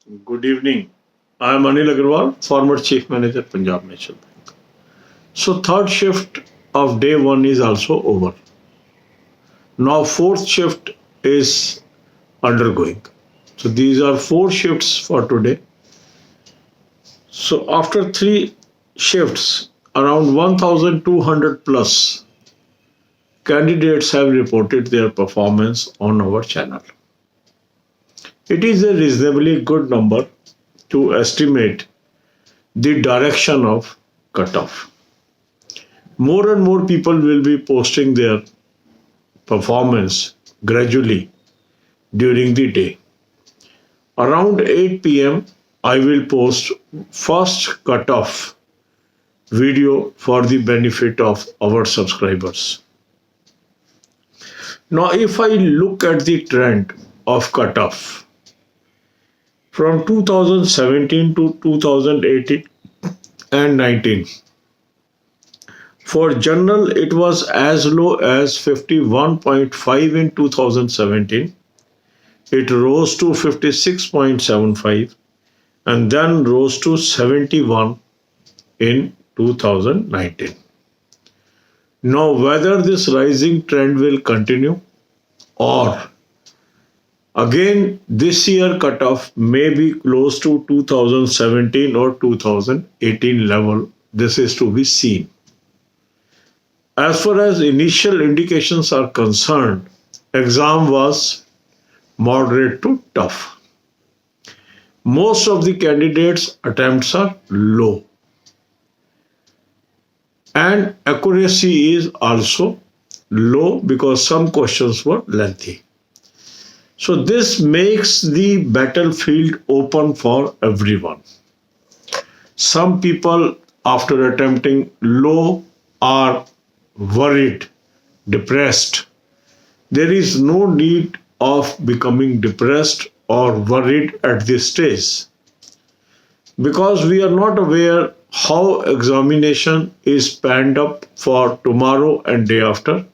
Good evening. I am Anil Agarwal, former Chief Manager, Punjab National Bank. So, third shift of day one is also over. Now, fourth shift is undergoing. So, these are four shifts for today. So, after three shifts, around 1,200 plus candidates have reported their performance on our channel. It is a reasonably good number to estimate the direction of cutoff. More and more people will be posting their performance gradually during the day. Around 8 p.m., I will post first cutoff video for the benefit of our subscribers. Now, if I look at the trend of cutoff from 2017 to 2018 and 19, for general, it was as low as 51.5 in 2017. It rose to 56.75 and then rose to 71 in 2019. Now, whether this rising trend will continue or again this year cutoff may be close to 2017 or 2018 level, this is to be seen. As far as initial indications are concerned, exam was moderate to tough. Most of the candidates' attempts are low. And accuracy is also low because some questions were lengthy. So this makes the battlefield open for everyone. Some people, after attempting low, are worried, depressed. There is no need of becoming depressed or worried at this stage because we are not aware how examination is planned up for tomorrow and day after.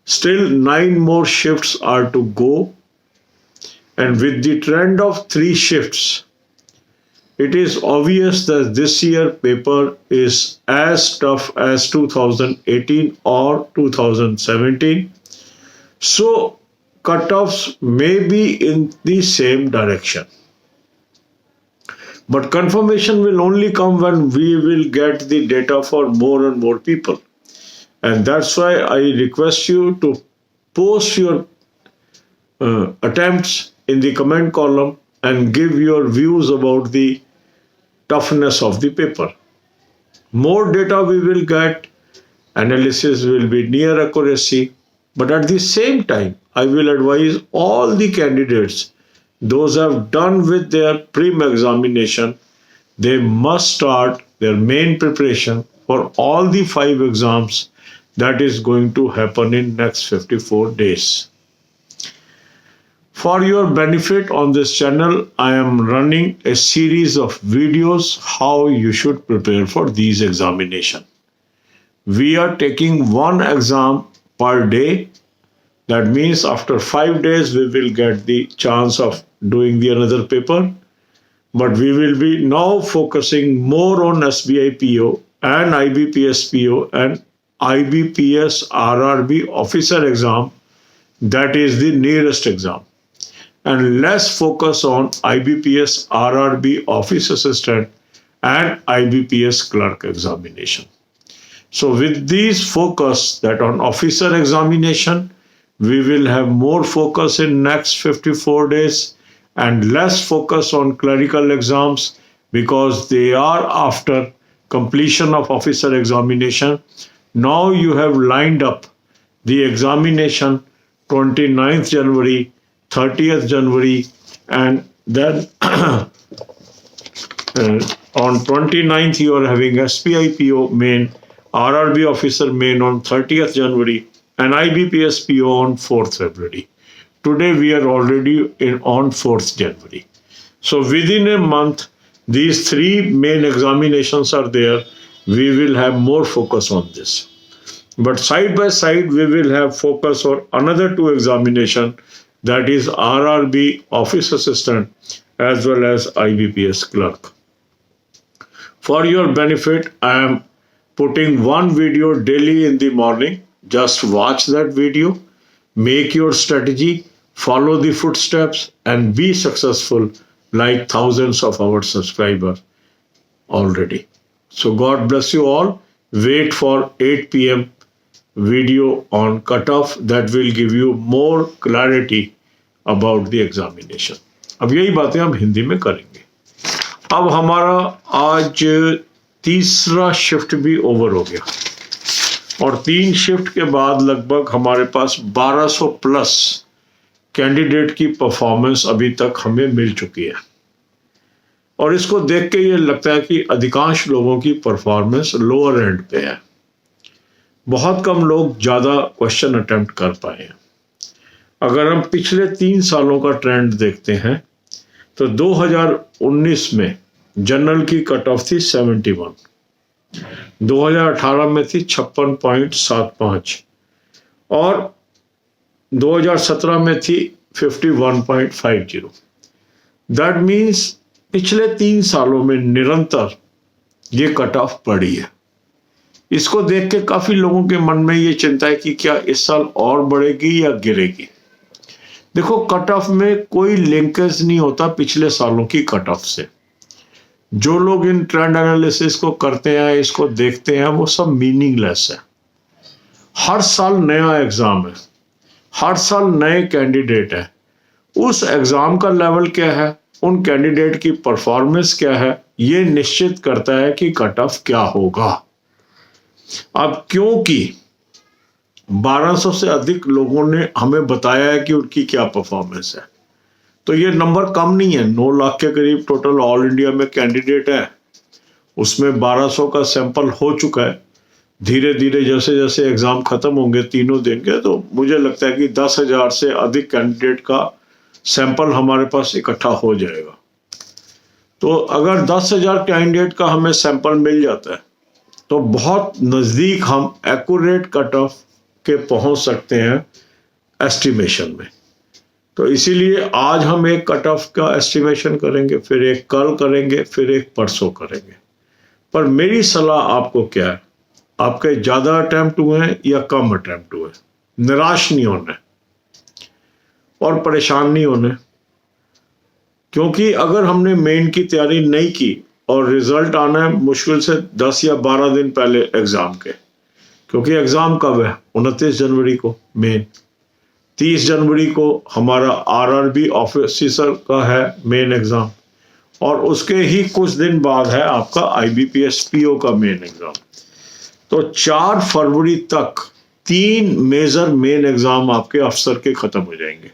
Still 9 more shifts are to go, and with the trend of 3 shifts, it is obvious that this year paper is as tough as 2018 or 2017. So cutoffs may be in the same direction. But confirmation will only come when we will get the data for more and more people. And that's why I request you to post your attempts in the comment column and give your views about the toughness of the paper. More data we will get, analysis will be near accuracy, but at the same time, I will advise all the candidates, those who have done with their prim examination, they must start their main preparation for all the 5 exams that is going to happen in next 54 days. For your benefit on this channel, I am running a series of videos how you should prepare for these examinations. We are taking 1 exam per day. That means after 5 days, we will get the chance of doing the another paper. But we will be now focusing more on SBI PO and IBPS PO and IBPS RRB officer exam, that is the nearest exam, and less focus on IBPS RRB office assistant and IBPS clerk examination. So with these focus that on officer examination, we will have more focus in next 54 days and less focus on clerical exams because they are after completion of officer examination. Now you have lined up the examination 29th January, 30th January, and then on 29th you are having SBI PO main, RRB officer main on 30th January, and IBPS PO on 4th February. Today we are already on 4th January. So within a month, these 3 main examinations are there. We will have more focus on this. But side by side, we will have focus on another 2 examinations, that is RRB office assistant as well as IBPS clerk. For your benefit, I am putting one video daily in the morning. Just watch that video, make your strategy, follow the footsteps, and be successful like thousands of our subscribers already. So God bless you all. Wait for 8 p.m. video on cutoff that will give you more clarity about the examination. अब यही बातें हम हिंदी में करेंगे. अब हमारा आज तीसरा शिफ्ट भी ओवर हो गया और 3 शिफ्ट के बाद लगभग हमारे पास 1200 प्लस कैंडिडेट की परफॉर्मेंस अभी तक हमें मिल चुकी है और इसको देख के ये लगता है कि अधिकांश लोगों की परफॉर्मेंस लोअर एंड पे है. बहुत कम लोग ज़्यादा क्वेश्चन अटेम्प्ट कर पाए हैं. अगर हम पिछले 3 सालों का ट्रेंड देखते हैं तो 2019 में जनरल की कट ऑफ थी 71, 2018 में थी 56.75 और 2017 में थी 51.50. दैट मीन्स पिछले 3 सालों में निरंतर ये कट ऑफ बढ़ी है. इसको देख के काफी लोगों के मन में ये चिंता है कि क्या इस साल और बढ़ेगी या गिरेगी. देखो, कट ऑफ में कोई लिंकेज नहीं होता पिछले सालों की कट ऑफ से. जो लोग इन ट्रेंड एनालिसिस को करते हैं, इसको देखते हैं, वो सब मीनिंगलेस है. हर साल नया एग्जाम है, हर साल नए कैंडिडेट है. उस एग्जाम का लेवल क्या है, उन कैंडिडेट की परफॉर्मेंस क्या है, ये निश्चित करता है कि कट ऑफ क्या होगा. अब क्योंकि 1200 से अधिक लोगों ने हमें बताया है कि उनकी क्या परफॉर्मेंस है, तो ये नंबर कम नहीं है. 9 लाख के करीब टोटल ऑल इंडिया में कैंडिडेट है. उसमें 1200 का सैंपल हो चुका है. धीरे धीरे जैसे जैसे एग्जाम खत्म होंगे तीनों दिन के, तो मुझे लगता है कि 10,000 से अधिक कैंडिडेट का सैंपल हमारे पास इकट्ठा हो जाएगा. तो अगर 10,000 कैंडिडेट का हमें सैंपल मिल जाता है तो बहुत नज़दीक हम एक्यूरेट कट ऑफ के पहुंच सकते हैं एस्टिमेशन में. तो इसीलिए आज हम एक कट ऑफ का एस्टिमेशन करेंगे, फिर एक कल करेंगे, फिर एक परसों करेंगे. पर मेरी सलाह आपको क्या है, आपके ज़्यादा अटैम्प्ट हुए हैं या कम अटैम्प्ट हुए, निराश नहीं होना और परेशान नहीं होने. क्योंकि अगर हमने मेन की तैयारी नहीं की और रिजल्ट आना है मुश्किल से 10 या 12 दिन पहले एग्ज़ाम के, क्योंकि एग्ज़ाम कब है, 29 जनवरी को मेन, 30 जनवरी को हमारा RRB ऑफिसर का है मेन एग्ज़ाम और उसके ही कुछ दिन बाद है आपका IBPS PO का मेन एग्ज़ाम. तो 4 फरवरी तक 3 मेजर मेन एग्ज़ाम आपके अफसर के ख़त्म हो जाएंगे.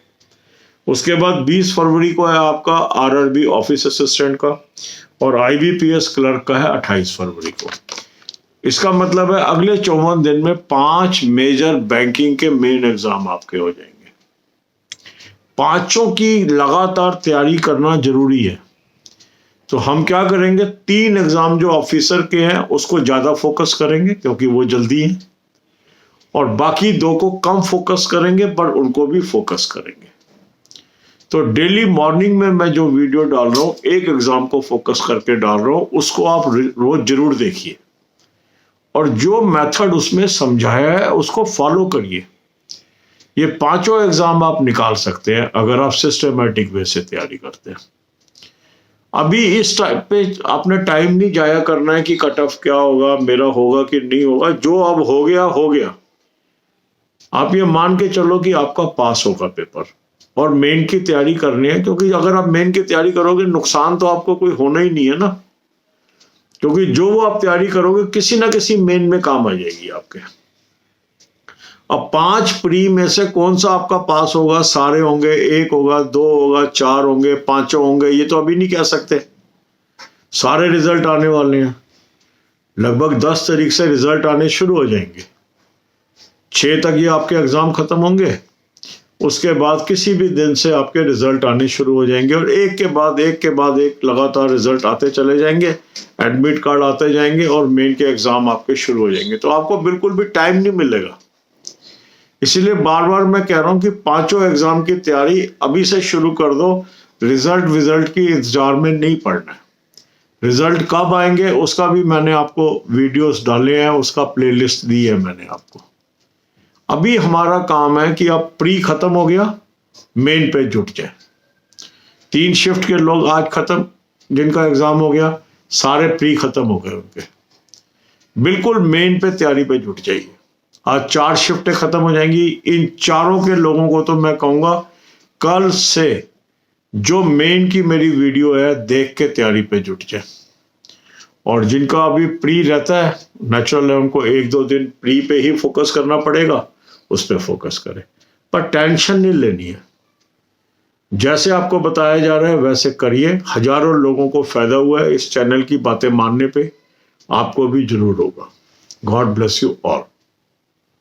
उसके बाद 20 फरवरी को है आपका RRB ऑफिस असिस्टेंट का और IBPS क्लर्क का है 28 फरवरी को. इसका मतलब है अगले 54 दिन में 5 मेजर बैंकिंग के मेन एग्जाम आपके हो जाएंगे. पांचों की लगातार तैयारी करना जरूरी है. तो हम क्या करेंगे, 3 एग्जाम जो ऑफिसर के हैं उसको ज्यादा फोकस करेंगे क्योंकि वो जल्दी है, और बाकी 2 को कम फोकस करेंगे पर उनको भी फोकस करेंगे. तो डेली मॉर्निंग में मैं जो वीडियो डाल रहा हूं, एक एग्जाम को फोकस करके डाल रहा हूं, उसको आप रोज जरूर देखिए और जो मेथड उसमें समझाया है उसको फॉलो करिए. ये 5 एग्जाम आप निकाल सकते हैं अगर आप सिस्टमेटिक वे से तैयारी करते हैं. अभी इस टाइम पे आपने टाइम नहीं जाया करना है कि कट ऑफ क्या होगा, मेरा होगा कि नहीं होगा. जो अब हो गया हो गया. आप ये मान के चलो कि आपका पास होगा पेपर और मेन की तैयारी करनी है, क्योंकि अगर आप मेन की तैयारी करोगे नुकसान तो आपको कोई होना ही नहीं है ना, क्योंकि जो वो आप तैयारी करोगे किसी ना किसी मेन में काम आ जाएगी आपके. अब 5 प्री में से कौन सा आपका पास होगा, सारे होंगे, 1 होगा, 2 होगा, 4 होंगे, 5 होंगे, ये तो अभी नहीं कह सकते. सारे रिजल्ट आने वाले हैं. लगभग 10 तारीख से रिजल्ट आने शुरू हो जाएंगे. 6 तक ये आपके एग्जाम खत्म होंगे. उसके बाद किसी भी दिन से आपके रिजल्ट आने शुरू हो जाएंगे और एक के बाद एक लगातार रिजल्ट आते चले जाएंगे, एडमिट कार्ड आते जाएंगे और मेन के एग्जाम आपके शुरू हो जाएंगे. तो आपको बिल्कुल भी टाइम नहीं मिलेगा. इसीलिए बार बार मैं कह रहा हूं कि 5 एग्जाम की तैयारी अभी से शुरू कर दो. रिजल्ट की इंतजार में नहीं पड़ना है। रिजल्ट कब आएंगे उसका भी मैंने आपको वीडियोस डाले हैं, उसका प्लेलिस्ट दी है मैंने आपको। अभी हमारा काम है कि अब प्री खत्म हो गया, मेन पे जुट जाए। 3 शिफ्ट के लोग आज खत्म, जिनका एग्जाम हो गया, सारे प्री खत्म हो गए उनके, बिल्कुल मेन पे तैयारी पे जुट जाइए। आज 4 शिफ्टें खत्म हो जाएंगी। इन चारों के लोगों को तो मैं कहूंगा कल से जो मेन की मेरी वीडियो है देख के तैयारी पे जुट जाए। और जिनका अभी प्री रहता है, नेचुरल है, उनको 1-2 दिन प्री पे ही फोकस करना पड़ेगा, उस पर फोकस करें, पर टेंशन नहीं लेनी है। जैसे आपको बताया जा रहा है वैसे करिए। हजारों लोगों को फायदा हुआ है इस चैनल की बातें मानने पे, आपको भी जरूर होगा। God bless you all.